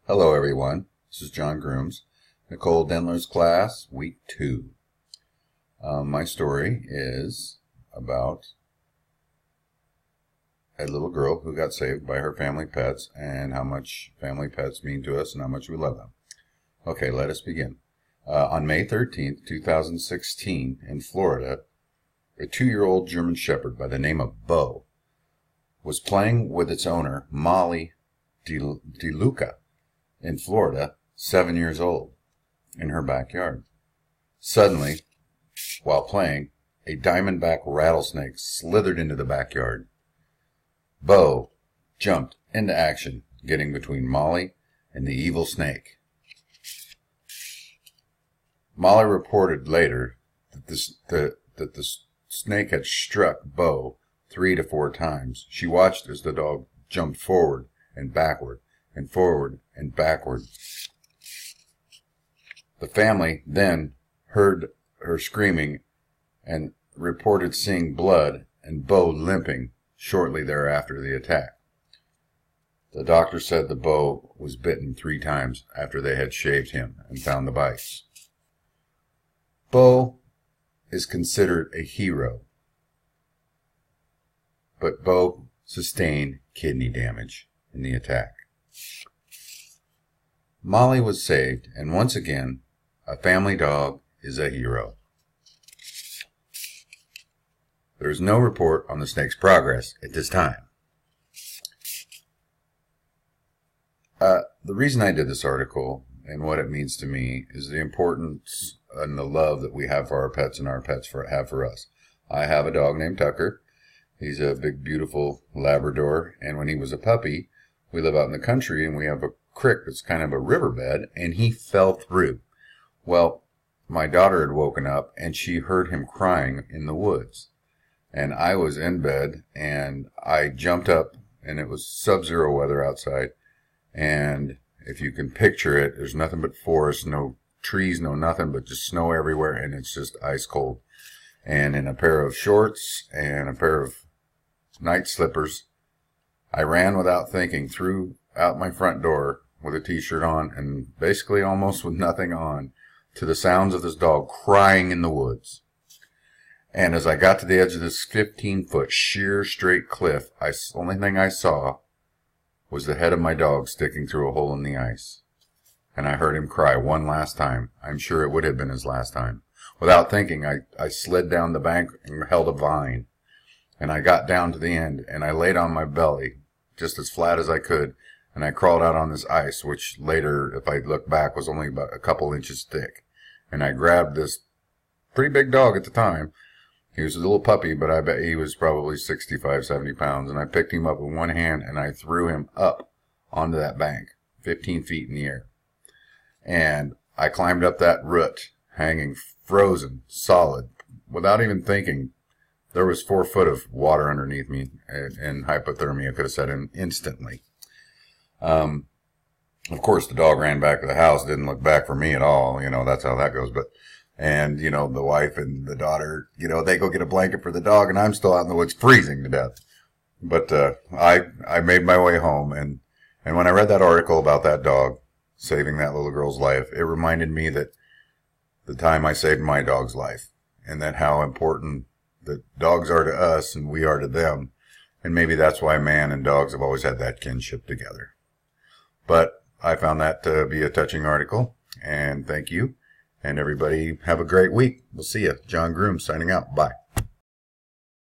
Hello everyone, this is John Grooms, Nicole Denler's class, week 2. My story is about a little girl who got saved by her family pets and how much family pets mean to us and how much we love them. Okay, let us begin. On May 13th, 2016, in Florida, a 2-year-old German Shepherd by the name of Bo was playing with its owner, Molly DeLuca, in Florida, 7 years old, in her backyard. Suddenly, while playing, a diamondback rattlesnake slithered into the backyard. Bo jumped into action, getting between Molly and the evil snake. Molly reported later that the snake had struck Bo 3 to 4 times. She watched as the dog jumped forward and backward and forward and backward. The family then heard her screaming and reported seeing blood and Bo limping shortly thereafter the attack. The doctor said the Bo was bitten 3 times after they had shaved him and found the bites. Bo is considered a hero, but Bo sustained kidney damage in the attack. Molly was saved, and once again, a family dog is a hero. There is no report on the snake's progress at this time. The reason I did this article and what it means to me is the importance and the love that we have for our pets and our pets have for us. I have a dog named Tucker. He's a big, beautiful Labrador, and when he was a puppy, we live out in the country and we have a creek that's kind of a riverbed, and he fell through. Well, my daughter had woken up and she heard him crying in the woods. And I was in bed and I jumped up, and it was sub-zero weather outside. And if you can picture it, there's nothing but forest, no trees, no nothing, but just snow everywhere, and it's just ice cold. And in a pair of shorts and a pair of night slippers, I ran without thinking through out my front door with a t-shirt on and basically almost with nothing on, to the sounds of this dog crying in the woods. And as I got to the edge of this 15-foot sheer straight cliff, the only thing I saw was the head of my dog sticking through a hole in the ice. And I heard him cry one last time. I'm sure it would have been his last time. Without thinking, I slid down the bank and held a vine. And I got down to the end, and I laid on my belly, just as flat as I could, and I crawled out on this ice, which later, if I look back, was only about a couple inches thick. And I grabbed this pretty big dog at the time. He was a little puppy, but I bet he was probably 65, 70 pounds. And I picked him up with one hand, and I threw him up onto that bank, 15 feet in the air. And I climbed up that root, hanging frozen, solid, without even thinking. There was 4 foot of water underneath me, and hypothermia could have set in instantly. Of course, the dog ran back to the house, didn't look back for me at all. You know, that's how that goes. And the wife and the daughter, they go get a blanket for the dog, and I'm still out in the woods freezing to death. But I made my way home, and when I read that article about that dog saving that little girl's life, it reminded me that the time I saved my dog's life, and that how important that dogs are to us and we are to them. And maybe that's why man and dogs have always had that kinship together. But I found that to be a touching article, and thank you. And everybody have a great week. We'll see you. John Grooms signing out. Bye.